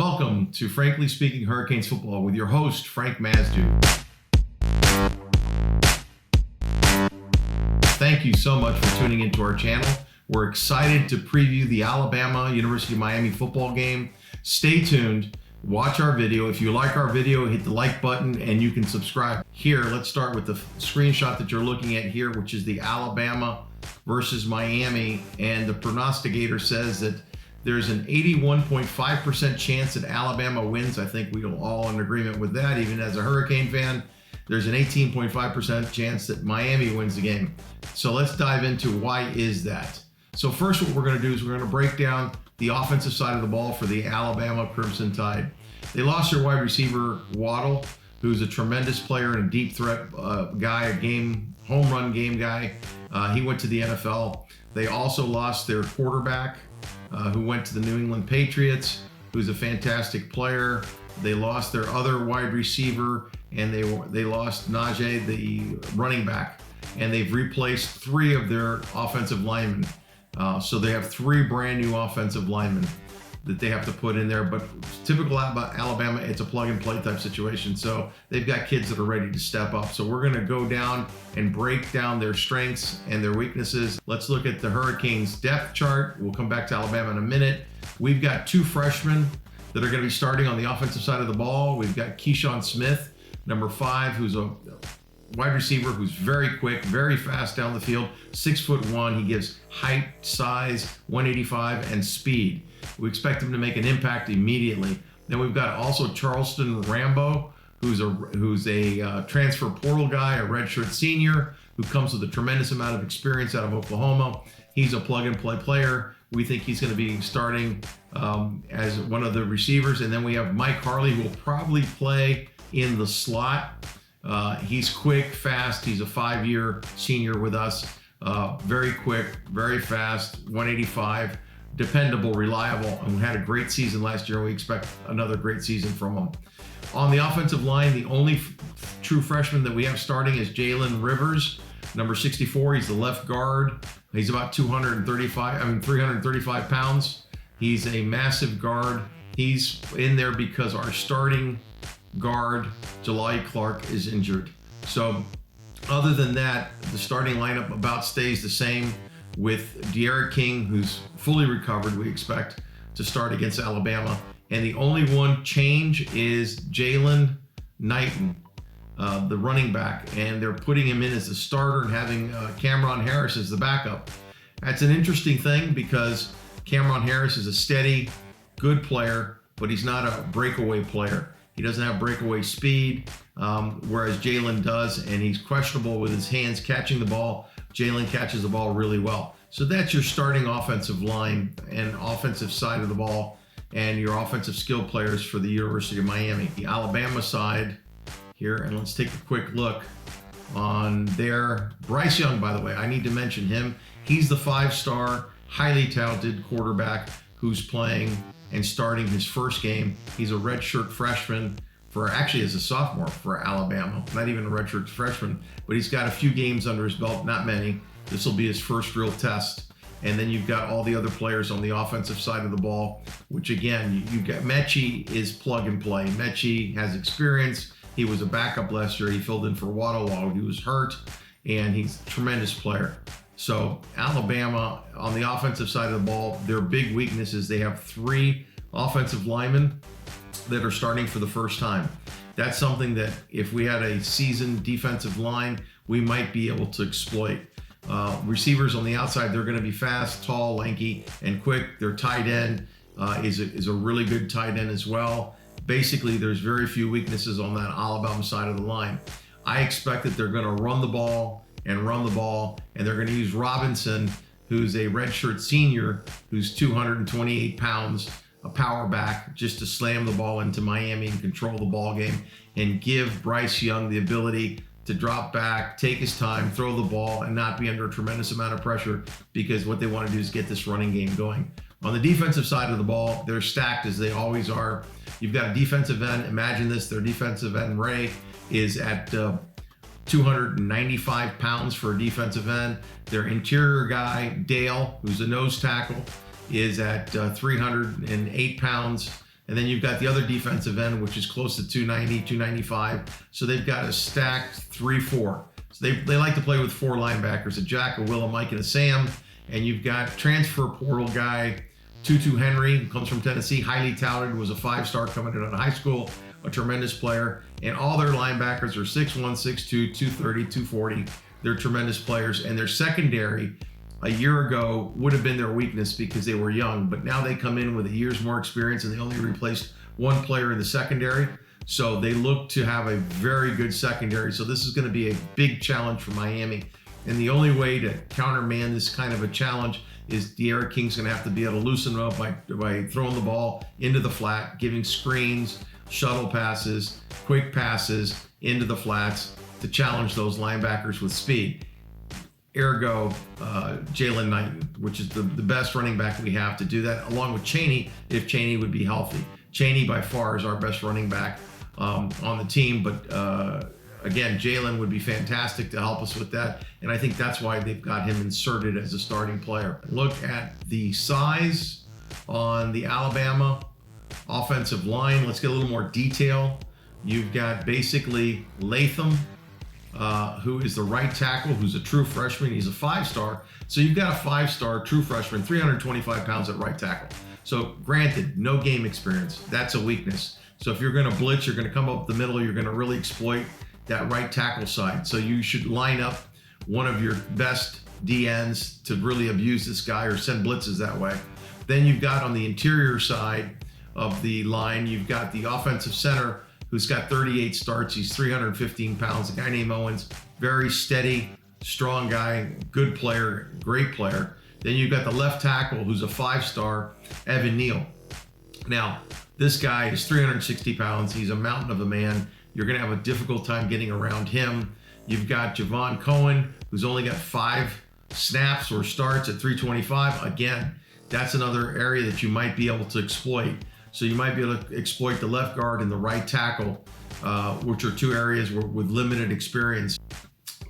Welcome to Frankly Speaking Hurricanes Football with your host, Frank Masdeu. Thank you so much for tuning into our channel. We're excited to preview the Alabama University of Miami football game. Stay tuned, watch our video. If you like our video, hit the like button and you can subscribe. Here, let's start with the screenshot that you're looking at here, which is the Alabama versus Miami. And the prognosticator says that there's an 81.5% chance that Alabama wins. I think we're all in agreement with that, even as a Hurricane fan. There's an 18.5% chance that Miami wins the game. So let's dive into why is that. So first, what we're going to do is we're going to break down the offensive side of the ball for the Alabama Crimson Tide. They lost their wide receiver, Waddle, who's a tremendous player and a deep threat guy, home run game guy. He went to the NFL. They also lost their quarterback, who went to the New England Patriots, who's a fantastic player. They lost their other wide receiver, and they lost Najee, the running back, and they've replaced 3 of their offensive linemen. So they have 3 brand new offensive linemen that they have to put in there. But typical about Alabama, it's a plug and play type situation. So they've got kids that are ready to step up. So we're going to go down and break down their strengths and their weaknesses. Let's look at the Hurricanes depth chart. We'll come back to Alabama in a minute. We've got 2 freshmen that are going to be starting on the offensive side of the ball. We've got Keyshawn Smith, number 5, who's a wide receiver who's very quick, very fast down the field, 6'1". He gives height, size, 185, and speed. We expect him to make an impact immediately. Then we've got also Charleston Rambo, who's a transfer portal guy, a redshirt senior, who comes with a tremendous amount of experience out of Oklahoma. He's a plug and play player. We think he's going to be starting as one of the receivers. And then we have Mike Harley, who will probably play in the slot. He's quick, fast. He's a 5-year senior with us. Very quick, very fast, 185, dependable, reliable, and had a great season last year. We expect another great season from him. On the offensive line, the only true freshman that we have starting is Jalen Rivers, number 64. He's the left guard. He's about 335 pounds. He's a massive guard. He's in there because our starting guard, Jalai Clark, is injured. So other than that, the starting lineup about stays the same with De'Aaron King, who's fully recovered, we expect, to start against Alabama. And the only one change is Jalen Knighton, the running back, and they're putting him in as the starter and having Cameron Harris as the backup. That's an interesting thing because Cameron Harris is a steady, good player, but he's not a breakaway player. He doesn't have breakaway speed, whereas Jalen does, and he's questionable with his hands catching the ball. Jalen catches the ball really well. So that's your starting offensive line and offensive side of the ball and your offensive skill players for the University of Miami. The Alabama side here, and let's take a quick look on there. Bryce Young, by the way, I need to mention him. He's the 5-star, highly talented quarterback who's playing and starting his first game. He's a redshirt freshman as a sophomore for Alabama, not even a redshirt freshman, but he's got a few games under his belt, not many. This will be his first real test. And then you've got all the other players on the offensive side of the ball, which again, you've got Mechie is plug and play. Mechie has experience. He was a backup last year. He filled in for Waddle while he was hurt, and he's a tremendous player. So Alabama, on the offensive side of the ball, their big weakness is they have 3 offensive linemen that are starting for the first time. That's something that if we had a seasoned defensive line, we might be able to exploit. Receivers on the outside, they're going to be fast, tall, lanky, and quick. Their tight end is a really good tight end as well. Basically, there's very few weaknesses on that Alabama side of the line. I expect that they're going to run the ball, and they're going to use Robinson, who's a redshirt senior, who's 228 pounds, a power back, just to slam the ball into Miami and control the ball game and give Bryce Young the ability to drop back, take his time, throw the ball, and not be under a tremendous amount of pressure, because what they want to do is get this running game going. On the defensive side of the ball, they're stacked as they always are. You've got a defensive end. Imagine this, their defensive end, Ray, is at 295 pounds for a defensive end. Their interior guy, Dale, who's a nose tackle, is at 308 pounds. And then you've got the other defensive end, which is close to 290, 295. So they've got a stacked 3-4. So they like to play with 4 linebackers, a Jack, a Will, a Mike, and a Sam. And you've got transfer portal guy, Tutu Henry, who comes from Tennessee, highly touted, was a 5-star coming out of high school, a tremendous player. And all their linebackers are 6'1", 6'2", 230, 240. They're tremendous players. And their secondary, a year ago, would have been their weakness because they were young. But now they come in with a year's more experience, and they only replaced 1 player in the secondary. So they look to have a very good secondary. So this is going to be a big challenge for Miami. And the only way to countermand this kind of a challenge is D'Eriq King's going to have to be able to loosen up by throwing the ball into the flat, giving screens, shuttle passes, quick passes into the flats to challenge those linebackers with speed. Ergo, Jalen Knighton, which is the best running back we have to do that, along with Chaney, if Chaney would be healthy. Chaney, by far, is our best running back on the team, but again, Jalen would be fantastic to help us with that, and I think that's why they've got him inserted as a starting player. Look at the size on the Alabama offensive line. Let's get a little more detail. You've got basically Latham, who is the right tackle, who's a true freshman. He's a 5-star. So you've got a 5-star true freshman, 325 pounds at right tackle. So granted, no game experience. That's a weakness. So if you're going to blitz, you're going to come up the middle, you're going to really exploit that right tackle side. So you should line up one of your best DNs to really abuse this guy or send blitzes that way. Then you've got on the interior side of the line, you've got the offensive center who's got 38 starts. He's 315 pounds. A guy named Owens, very steady, strong guy, good player, great player. Then you've got the left tackle who's a 5-star, Evan Neal. Now, this guy is 360 pounds. He's a mountain of a man. You're going to have a difficult time getting around him. You've got Javon Cohen, who's only got 5 snaps or starts at 325. Again, that's another area that you might be able to exploit. So you might be able to exploit the left guard and the right tackle, which are 2 areas with limited experience.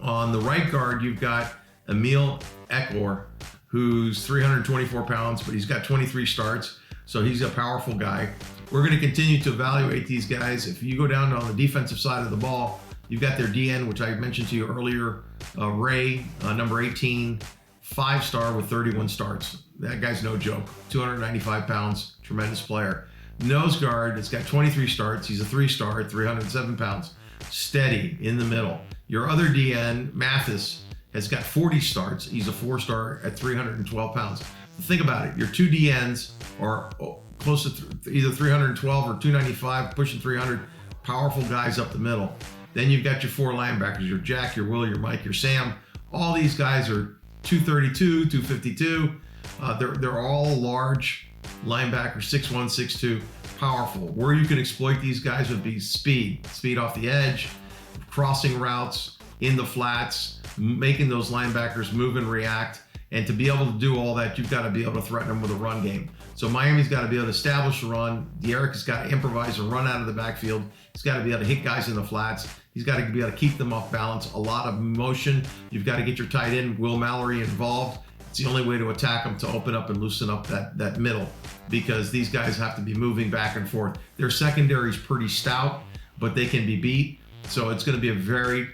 On the right guard, you've got Emil Eklor, who's 324 pounds, but he's got 23 starts. So he's a powerful guy. We're going to continue to evaluate these guys. If you go down on the defensive side of the ball, you've got their DN, which I mentioned to you earlier, Ray, number 18, 5-star with 31 starts. That guy's no joke. 295 pounds, tremendous player. Nose guard, it's got 23 starts. He's a 3-star at 307 pounds. Steady in the middle. Your other DN, Mathis, has got 40 starts. He's a 4-star at 312 pounds. Think about it. Your 2 DNs are close to either 312 or 295, pushing 300. Powerful guys up the middle. Then you've got your 4 linebackers, your Jack, your Will, your Mike, your Sam. All these guys are 232, 252. They're all large linebackers, 6'1", 6'2", powerful. Where you can exploit these guys would be speed off the edge, crossing routes, in the flats, making those linebackers move and react. And to be able to do all that, you've got to be able to threaten them with a run game. So Miami's got to be able to establish a run. D'Eriq has got to improvise a run out of the backfield. He's got to be able to hit guys in the flats. He's got to be able to keep them off balance. A lot of motion. You've got to get your tight end, Will Mallory, involved. It's the only way to attack them, to open up and loosen up that middle, because these guys have to be moving back and forth. Their secondary is pretty stout, but they can be beat. So it's going to be a very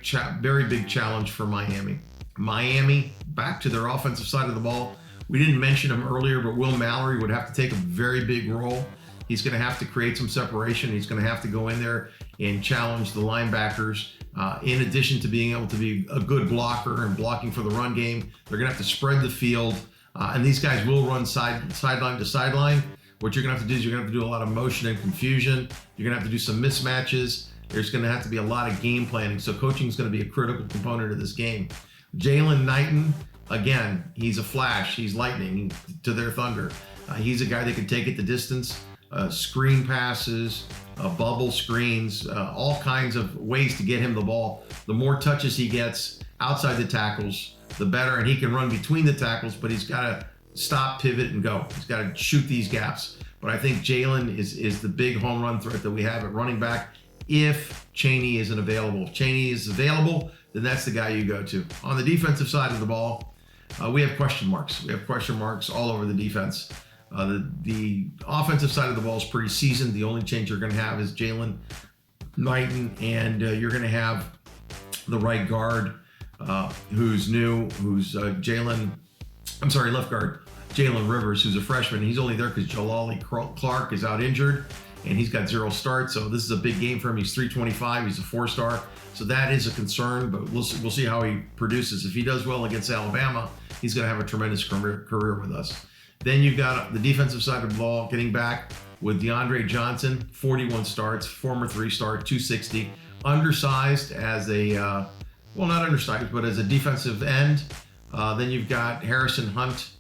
big challenge for Miami. Miami, back to their offensive side of the ball. We didn't mention him earlier, but Will Mallory would have to take a very big role. He's going to have to create some separation. He's going to have to go in there and challenge the linebackers. In addition to being able to be a good blocker and blocking for the run game, they're going to have to spread the field. And these guys will run sideline to sideline. What you're going to have to do is you're going to have to do a lot of motion and confusion. You're going to have to do some mismatches. There's going to have to be a lot of game planning. So coaching is going to be a critical component of this game. Jalen Knighton, again, he's a flash. He's lightning to their thunder. He's a guy that can take it the distance, screen passes, bubble screens, all kinds of ways to get him the ball. The more touches he gets outside the tackles, the better. And he can run between the tackles, but he's got to stop, pivot, and go. He's got to shoot these gaps. But I think Jalen is the big home run threat that we have at running back if Chaney isn't available. If Chaney is available, then that's the guy you go to. On the defensive side of the ball, we have question marks. We have question marks all over the defense. The offensive side of the ball is pretty seasoned. The only change you're going to have is Jalen Knighton, and you're going to have the right guard who's new, who's left guard, Jalen Rivers, who's a freshman. He's only there because Jalali Clark is out injured, and he's got 0 starts. So this is a big game for him. He's 325. He's a 4-star. So that is a concern, but we'll see how he produces. If he does well against Alabama, he's going to have a tremendous career with us. Then you've got the defensive side of the ball getting back with DeAndre Johnson, 41 starts, former 3-star, 260, undersized as a, not undersized, but as a defensive end. Then you've got Harrison Hunt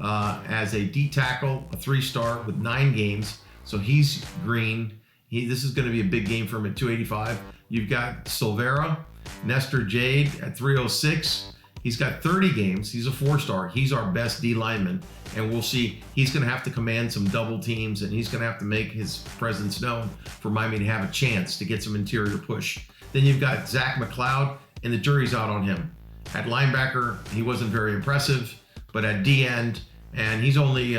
as a D tackle, a 3-star with 9 games. So he's green. This is going to be a big game for him at 285. You've got Silvera, Nestor Jade at 306. He's got 30 games. He's a 4-star. He's our best D lineman. And we'll see. He's going to have to command some double teams, and he's going to have to make his presence known for Miami to have a chance to get some interior push. Then you've got Zach McLeod, and the jury's out on him. At linebacker, he wasn't very impressive, but at D end, and he's only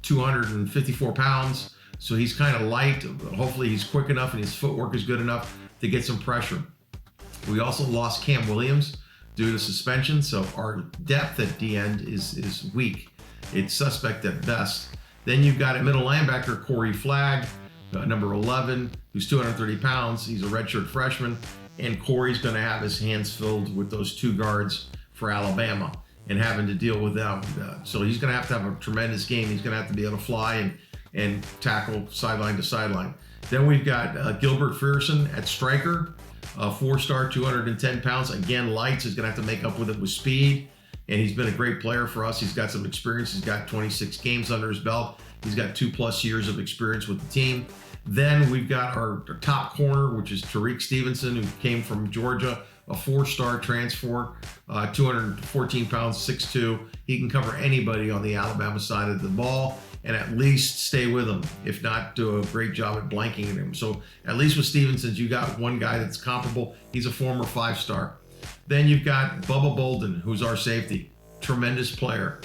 254 pounds, so he's kind of light. Hopefully he's quick enough and his footwork is good enough to get some pressure. We also lost Cam Williams due to suspension, so our depth at D end is weak. It's suspect at best. Then you've got a middle linebacker, Corey Flagg, number 11, who's 230 pounds. He's a redshirt freshman, and Corey's going to have his hands filled with those 2 guards for Alabama and having to deal with them. So he's going to have a tremendous game. He's going to have to be able to fly and tackle sideline to sideline. Then we've got Gilbert Fearson at striker, 4-star, 210 pounds. Again, lights is going to have to make up with it with speed. And he's been a great player for us. He's got some experience. He's got 26 games under his belt. He's got 2+ years of experience with the team. Then we've got our top corner, which is Tariq Stevenson, who came from Georgia, a 4-star transfer, 214 pounds, 6'2". He can cover anybody on the Alabama side of the ball and at least stay with him, if not do a great job at blanking him. So at least with Stevenson, you got one guy that's comparable. He's a former 5-star. Then you've got Bubba Bolden, who's our safety, tremendous player.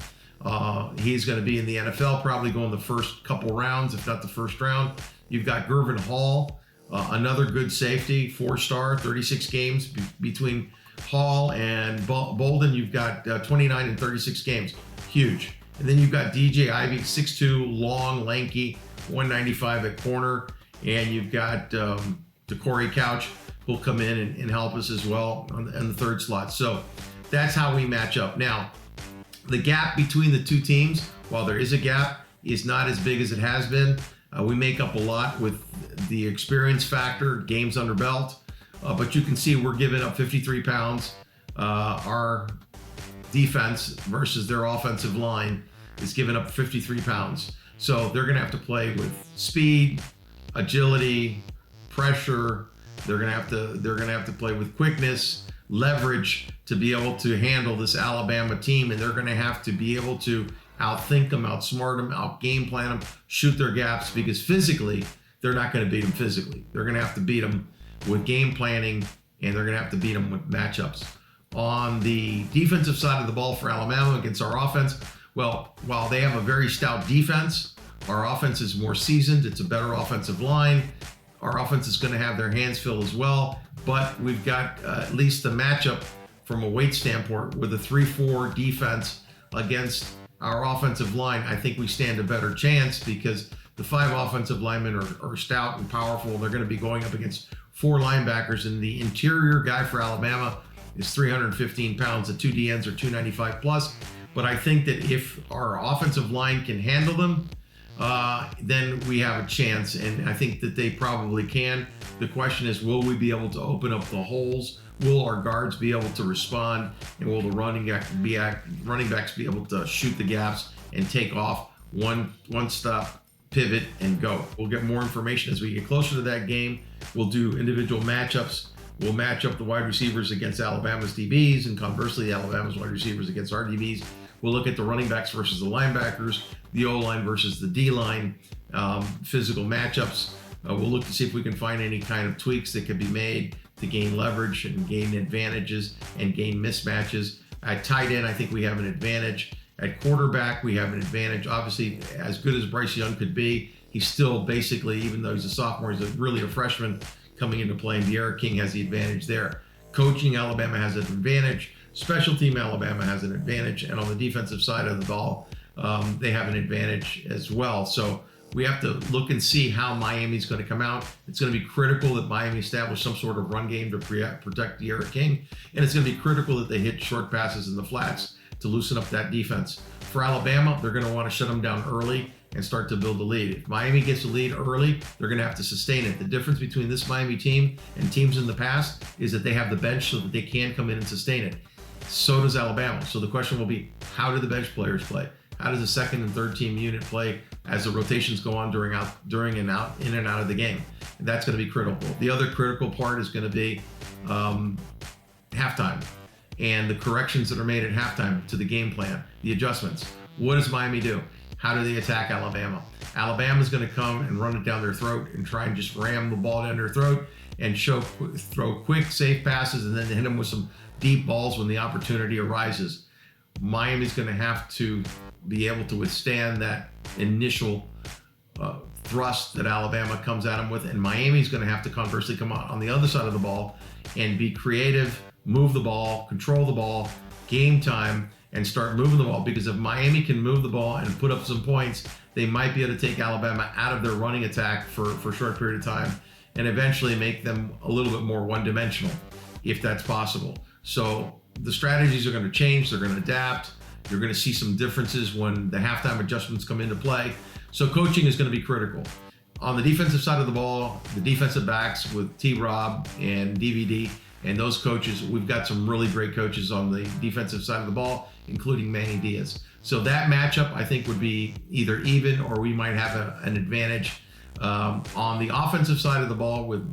He's going to be in the NFL, probably going the first couple rounds, if not the first round. You've got Gervin Hall, another good safety, 4-star, 36 games between Hall and Bolden. You've got 29 and 36 games, huge. And then you've got DJ Ivey, 6'2", long, lanky, 195 at corner. And you've got DeCorey Couch, who'll come in and help us as well on the 3rd slot. So that's how we match up. Now, the gap between the 2 teams, while there is a gap, is not as big as it has been. We make up a lot with the experience factor, games under belt. But you can see we're giving up 53 pounds. Our defense versus their offensive line is giving up 53 pounds. So they're going to have to play with speed, agility, pressure. They're going to have to play with quickness, leverage to be able to handle this Alabama team, and they're going to have to be able to outthink them, outsmart them, out-game plan them, shoot their gaps, because physically, they're not going to beat them physically. They're going to have to beat them with game planning, and they're going to have to beat them with matchups. On the defensive side of the ball for Alabama against our offense, well, while they have a very stout defense, our offense is more seasoned. It's a better offensive line. Our offense is going to have their hands filled as well, but we've got at least the matchup from a weight standpoint with a 3-4 defense against our offensive line. I think we stand a better chance because the 5 offensive linemen are stout and powerful. They're going to be going up against 4 linebackers, and the interior guy for Alabama is 315 pounds. The 2 DNs are 295 plus. But I think that if our offensive line can handle them, then we have a chance, and I think that they probably can. The question is, will we be able to open up the holes? Will our guards be able to respond, and will the running backs be able to shoot the gaps and take off one stop, pivot, and go? We'll get more information as we get closer to that game. We'll do individual matchups. We'll match up the wide receivers against Alabama's DBs, and conversely, Alabama's wide receivers against our DBs. We'll look at the running backs versus the linebackers, the O-line versus the D-line, physical matchups. We'll look to see if we can find any kind of tweaks that could be made to gain leverage and gain advantages and gain mismatches. At tight end, I think we have an advantage. At quarterback, we have an advantage. Obviously, as good as Bryce Young could be, he's still basically, even though he's a sophomore, he's really a freshman coming into play, and De'Ara King has the advantage there. Coaching, Alabama has an advantage. Special team, Alabama has an advantage. And on the defensive side of the ball, they have an advantage as well. So we have to look and see how Miami's going to come out. It's going to be critical that Miami establish some sort of run game to protect De'Ara King. And it's going to be critical that they hit short passes in the flats to loosen up that defense. For Alabama, they're going to want to shut them down early and start to build a lead. If Miami gets a lead early, they're going to have to sustain it. The difference between this Miami team and teams in the past is that they have the bench so that they can come in and sustain it. So does Alabama. So the question will be, how do the bench players play? How does the second and third team unit play as the rotations go on in and out of the game? And that's going to be critical. The other critical part is going to be halftime and the corrections that are made at halftime to the game plan, the adjustments. What does Miami do? How do they attack Alabama? Alabama's going to come and run it down their throat and try and just ram the ball down their throat and throw quick, safe passes and then hit them with some deep balls when the opportunity arises. Miami's going to have to be able to withstand that initial thrust that Alabama comes at them with, and Miami's going to have to conversely come out on the other side of the ball and be creative, move the ball, control the ball, game time, and start moving the ball. Because if Miami can move the ball and put up some points, they might be able to take Alabama out of their running attack for a short period of time and eventually make them a little bit more one-dimensional, if that's possible. So the strategies are going to change. They're going to adapt. You're going to see some differences when the halftime adjustments come into play. So coaching is going to be critical. On the defensive side of the ball, the defensive backs with T-Rob and DVD and those coaches, we've got some really great coaches on the defensive side of the ball, including Manny Diaz. So that matchup, I think, would be either even or we might have an advantage. On the offensive side of the ball with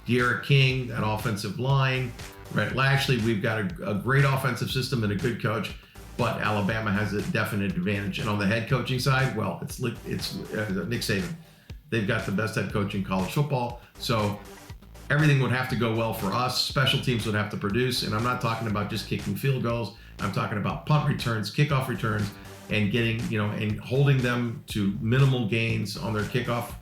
De'Ara King, that offensive line, Rhett Lashley, we've got a great offensive system and a good coach, but Alabama has a definite advantage. And on the head coaching side, well, it's Nick Saban. They've got the best head coach in college football. So everything would have to go well for us. Special teams would have to produce. And I'm not talking about just kicking field goals. I'm talking about punt returns, kickoff returns, and getting, and holding them to minimal gains on their kickoff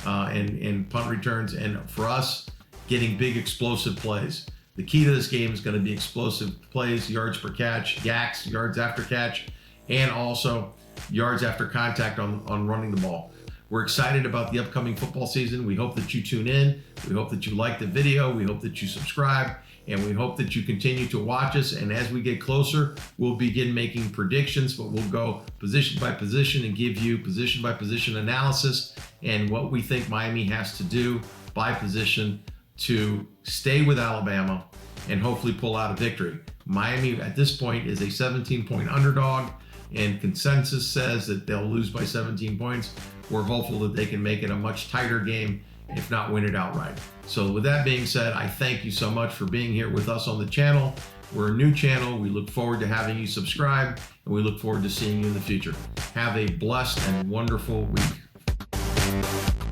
and punt returns. And for us, getting big explosive plays. The key to this game is going to be explosive plays, yards per catch, YACs, yards after catch, and also yards after contact on running the ball. We're excited about the upcoming football season. We hope that you tune in. We hope that you like the video. We hope that you subscribe. And we hope that you continue to watch us. And as we get closer, we'll begin making predictions, but we'll go position by position and give you position by position analysis and what we think Miami has to do by position to stay with Alabama and hopefully pull out a victory. Miami at this point is a 17-point underdog, and consensus says that they'll lose by 17 points. We're hopeful that they can make it a much tighter game, if not win it outright. So with that being said, I thank you so much for being here with us on the channel. We're a new channel. We look forward to having you subscribe, and we look forward to seeing you in the future. Have a blessed and wonderful week.